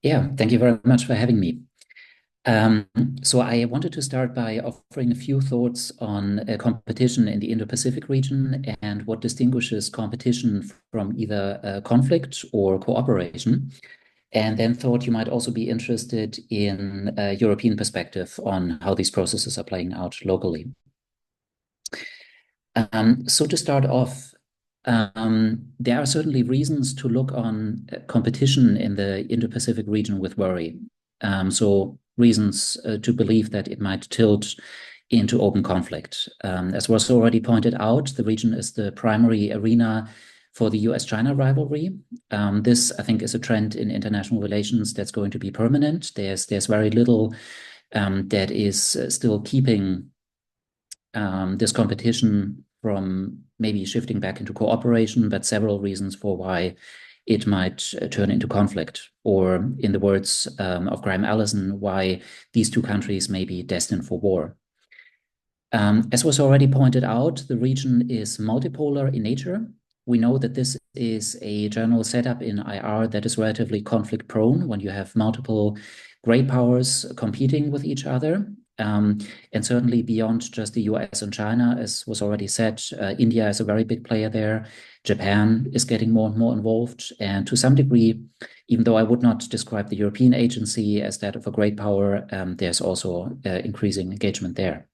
Yeah, thank you very much for having me. Um, so I wanted to start by offering a few thoughts on competition in the Indo-Pacific region and what distinguishes competition from either conflict or cooperation. And then thought you might also be interested in a European perspective on how these processes are playing out locally. So to start off, there are certainly reasons to look on competition in the Indo-Pacific region with worry. So reasons to believe that it might tilt into open conflict. As was already pointed out, the region is the primary arena for the US-China rivalry. This, I think, is a trend in international relations that's going to be permanent. There's very little that is still keeping this competition from maybe shifting back into cooperation, but several reasons for why it might turn into conflict, or in the words of Graham Allison, why these two countries may be destined for war. As was already pointed out, the region is multipolar in nature. We know that this is a general setup in IR that is relatively conflict prone when you have multiple great powers competing with each other. And certainly beyond just the US and China, as was already said, India is a very big player there. Japan is getting more and more involved. And to some degree, even though I would not describe the European agency as that of a great power, there's also increasing engagement there.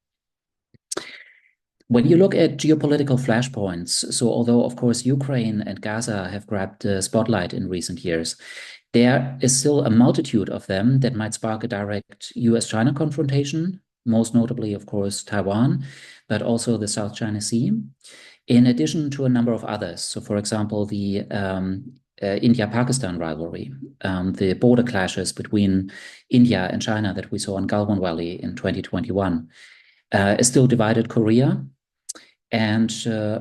When you look at geopolitical flashpoints, so although, of course, Ukraine and Gaza have grabbed the spotlight in recent years, there is still a multitude of them that might spark a direct US-China confrontation, most notably, of course, Taiwan, but also the South China Sea, in addition to a number of others. So, for example, the India-Pakistan rivalry, the border clashes between India and China that we saw in Galwan Valley in 2021, a still divided Korea. And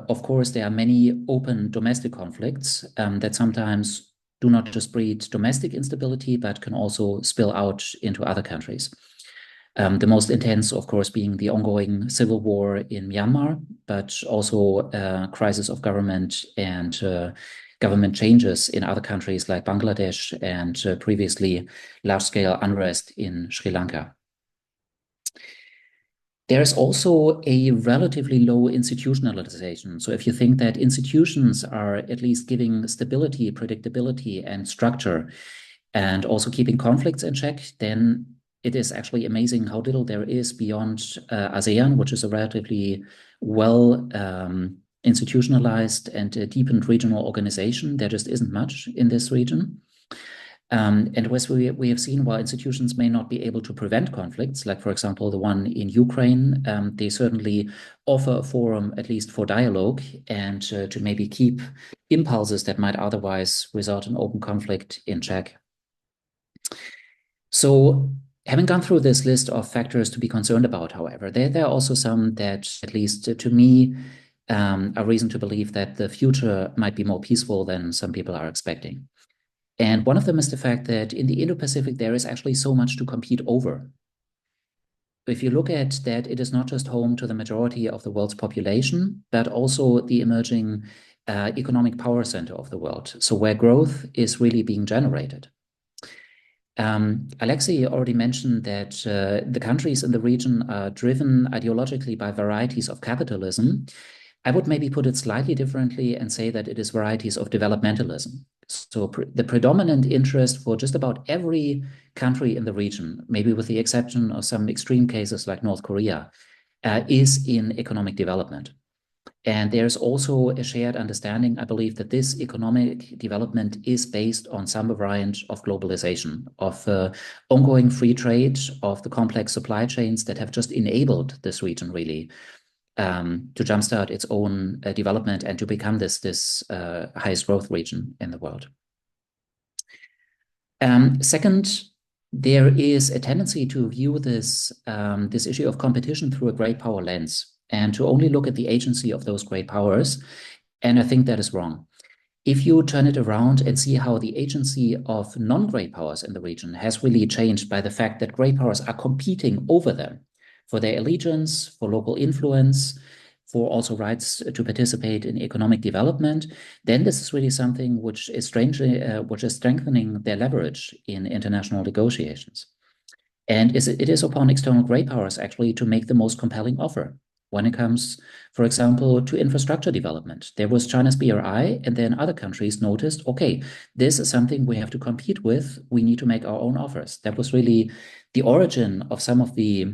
of course, there are many open domestic conflicts that sometimes do not just breed domestic instability, but can also spill out into other countries. The most intense, of course, being the ongoing civil war in Myanmar, but also crisis of government and government changes in other countries like Bangladesh and previously large-scale unrest in Sri Lanka. There's also a relatively low institutionalization. So if you think that institutions are at least giving stability, predictability, and structure, and also keeping conflicts in check, then it is actually amazing how little there is beyond ASEAN, which is a relatively well institutionalized and deepened regional organization. There just isn't much in this region. And as we have seen, while institutions may not be able to prevent conflicts, like, for example, the one in Ukraine, they certainly offer a forum, at least for dialogue, and to maybe keep impulses that might otherwise result in open conflict in check. So, having gone through this list of factors to be concerned about, however, there are also some that, at least to me, are reason to believe that the future might be more peaceful than some people are expecting. And one of them is the fact that in the Indo-Pacific, there is actually so much to compete over. If you look at that, it is not just home to the majority of the world's population, but also the emerging economic power center of the world. So where growth is really being generated. Alexei already mentioned that the countries in the region are driven ideologically by varieties of capitalism. I would maybe put it slightly differently and say that it is varieties of developmentalism. So the predominant interest for just about every country in the region, maybe with the exception of some extreme cases like North Korea, is in economic development. And there's also a shared understanding, I believe, that this economic development is based on some variant of globalization, of ongoing free trade, of the complex supply chains that have just enabled this region really to jumpstart its own development and to become this highest growth region in the world. Second, there is a tendency to view this issue of competition through a great power lens and to only look at the agency of those great powers. And I think that is wrong. If you turn it around and see how the agency of non-great powers in the region has really changed by the fact that great powers are competing over them for their allegiance, for local influence, for also rights to participate in economic development, then this is really something which is strengthening their leverage in international negotiations. And it is upon external great powers actually to make the most compelling offer when it comes, for example, to infrastructure development. There was China's BRI, and then other countries noticed, okay, this is something we have to compete with. We need to make our own offers. That was really the origin of some of the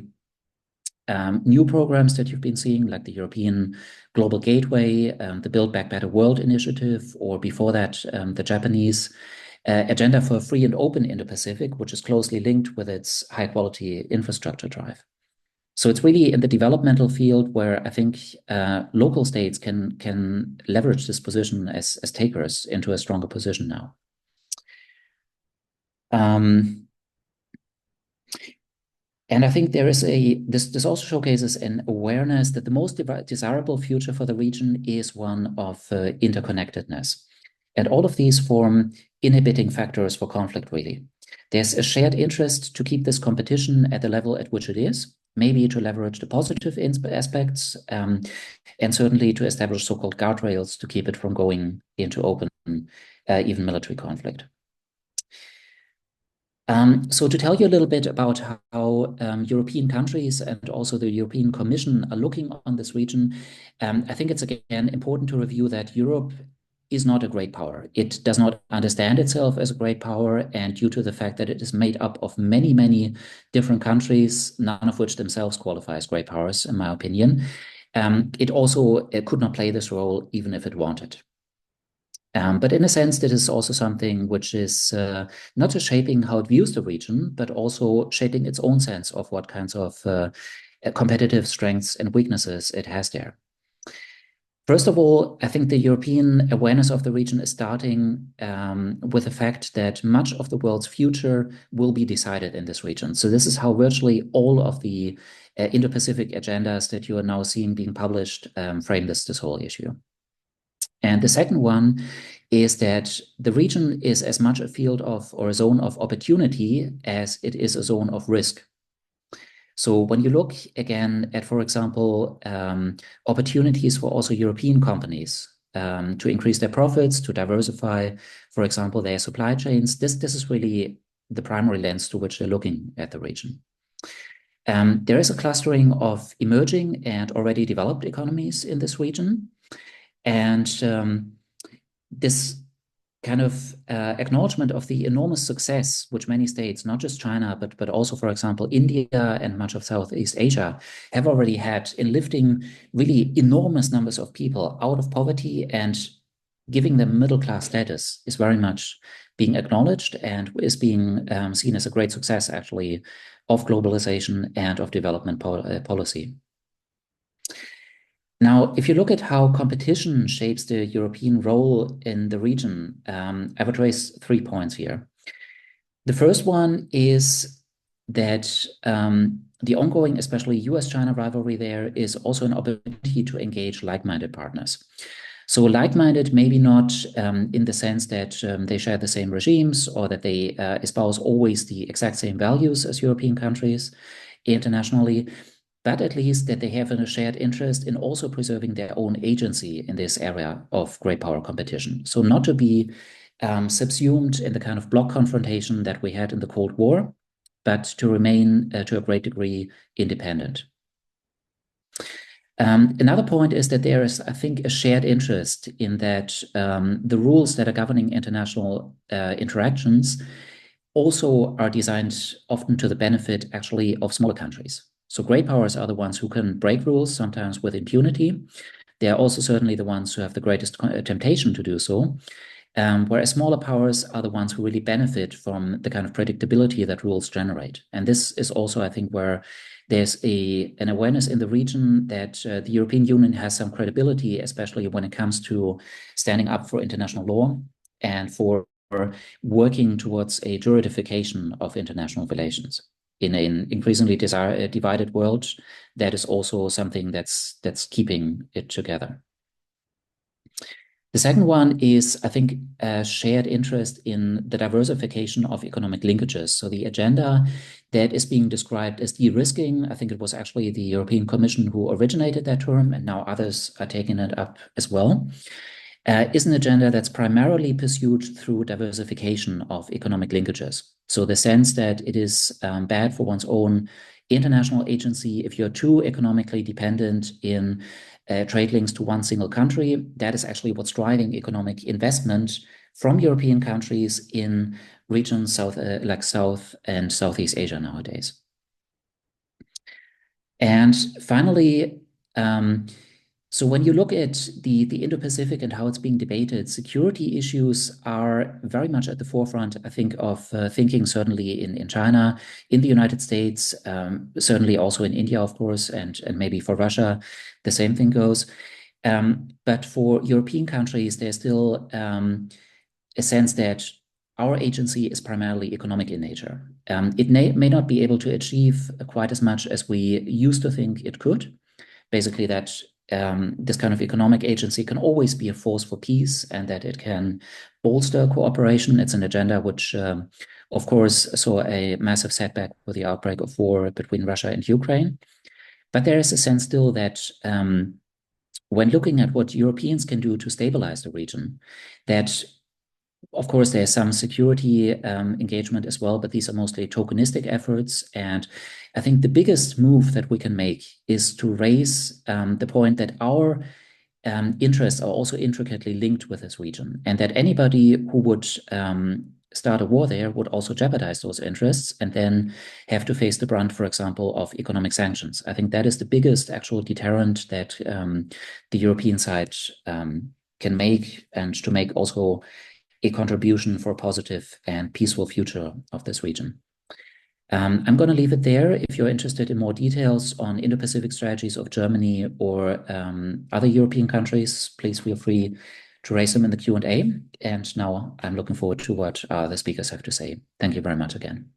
new programs that you've been seeing, like the European Global Gateway, the Build Back Better World initiative, or before that, the Japanese Agenda for Free and Open Indo-Pacific, which is closely linked with its high-quality infrastructure drive. So it's really in the developmental field where I think local states can leverage this position as takers into a stronger position now. And I think there is this also showcases an awareness that the most desirable future for the region is one of interconnectedness. And all of these form inhibiting factors for conflict, really. There's a shared interest to keep this competition at the level at which it is, maybe to leverage the positive aspects, and certainly to establish so-called guardrails to keep it from going into open, even military conflict. So to tell you a little bit about how European countries and also the European Commission are looking on this region, I think it's again important to review that Europe is not a great power. It does not understand itself as a great power, and due to the fact that it is made up of many, many different countries, none of which themselves qualify as great powers, in my opinion, it could not play this role even if it wanted. But in a sense, this is also something which is not just shaping how it views the region, but also shaping its own sense of what kinds of competitive strengths and weaknesses it has there. First of all, I think the European awareness of the region is starting with the fact that much of the world's future will be decided in this region. So this is how virtually all of the Indo-Pacific agendas that you are now seeing being published frame this whole issue. And the second one is that the region is as much a field of or a zone of opportunity as it is a zone of risk. So when you look again at, for example, opportunities for also European companies to increase their profits, to diversify, for example, their supply chains, this is really the primary lens to which they're looking at the region. There is a clustering of emerging and already developed economies in this region. And this kind of acknowledgement of the enormous success which many states, not just China, but also, for example, India and much of Southeast Asia have already had in lifting really enormous numbers of people out of poverty and giving them middle-class status is very much being acknowledged and is being seen as a great success, actually, of globalization and of development policy. Now, if you look at how competition shapes the European role in the region, I would raise 3 points here. The first one is that the ongoing, especially US-China rivalry there is also an opportunity to engage like-minded partners. So like-minded, maybe not in the sense that they share the same regimes or that they espouse always the exact same values as European countries internationally, but at least that they have a shared interest in also preserving their own agency in this area of great power competition. So not to be subsumed in the kind of bloc confrontation that we had in the Cold War, but to remain to a great degree independent. Another point is that there is, I think, a shared interest in that the rules that are governing international interactions also are designed often to the benefit actually of smaller countries. So great powers are the ones who can break rules, sometimes with impunity. They are also certainly the ones who have the greatest temptation to do so, whereas smaller powers are the ones who really benefit from the kind of predictability that rules generate. And this is also, I think, where there's an awareness in the region that the European Union has some credibility, especially when it comes to standing up for international law and for working towards a juridification of international relations. In an increasingly divided world, that is also something that's keeping it together. The second one is, I think, a shared interest in the diversification of economic linkages. So the agenda that is being described as de-risking. I think it was actually the European Commission who originated that term, and now others are taking it up as well, is an agenda that's primarily pursued through diversification of economic linkages. So the sense that it is bad for one's own international agency if you're too economically dependent in trade links to one single country. That is actually what's driving economic investment from European countries in regions like South and Southeast Asia nowadays. And finally, so when you look at the Indo-Pacific and how it's being debated, security issues are very much at the forefront, I think, of thinking, certainly in China, in the United States, certainly also in India, of course, and maybe for Russia, the same thing goes. But for European countries, there's still a sense that our agency is primarily economic in nature. It may not be able to achieve quite as much as we used to think it could. Basically, that this kind of economic agency can always be a force for peace and that it can bolster cooperation. It's an agenda which, of course, saw a massive setback with the outbreak of war between Russia and Ukraine. But there is a sense still that when looking at what Europeans can do to stabilize the region, that of course, there's some security engagement as well, but these are mostly tokenistic efforts. And I think the biggest move that we can make is to raise the point that our interests are also intricately linked with this region, and that anybody who would start a war there would also jeopardize those interests and then have to face the brunt, for example, of economic sanctions. I think that is the biggest actual deterrent that the European side can make, and to make also a contribution for a positive and peaceful future of this region. I'm going to leave it there. If you're interested in more details on Indo-Pacific strategies of Germany or other European countries, please feel free to raise them in the Q&A. And now I'm looking forward to what the speakers have to say. Thank you very much again.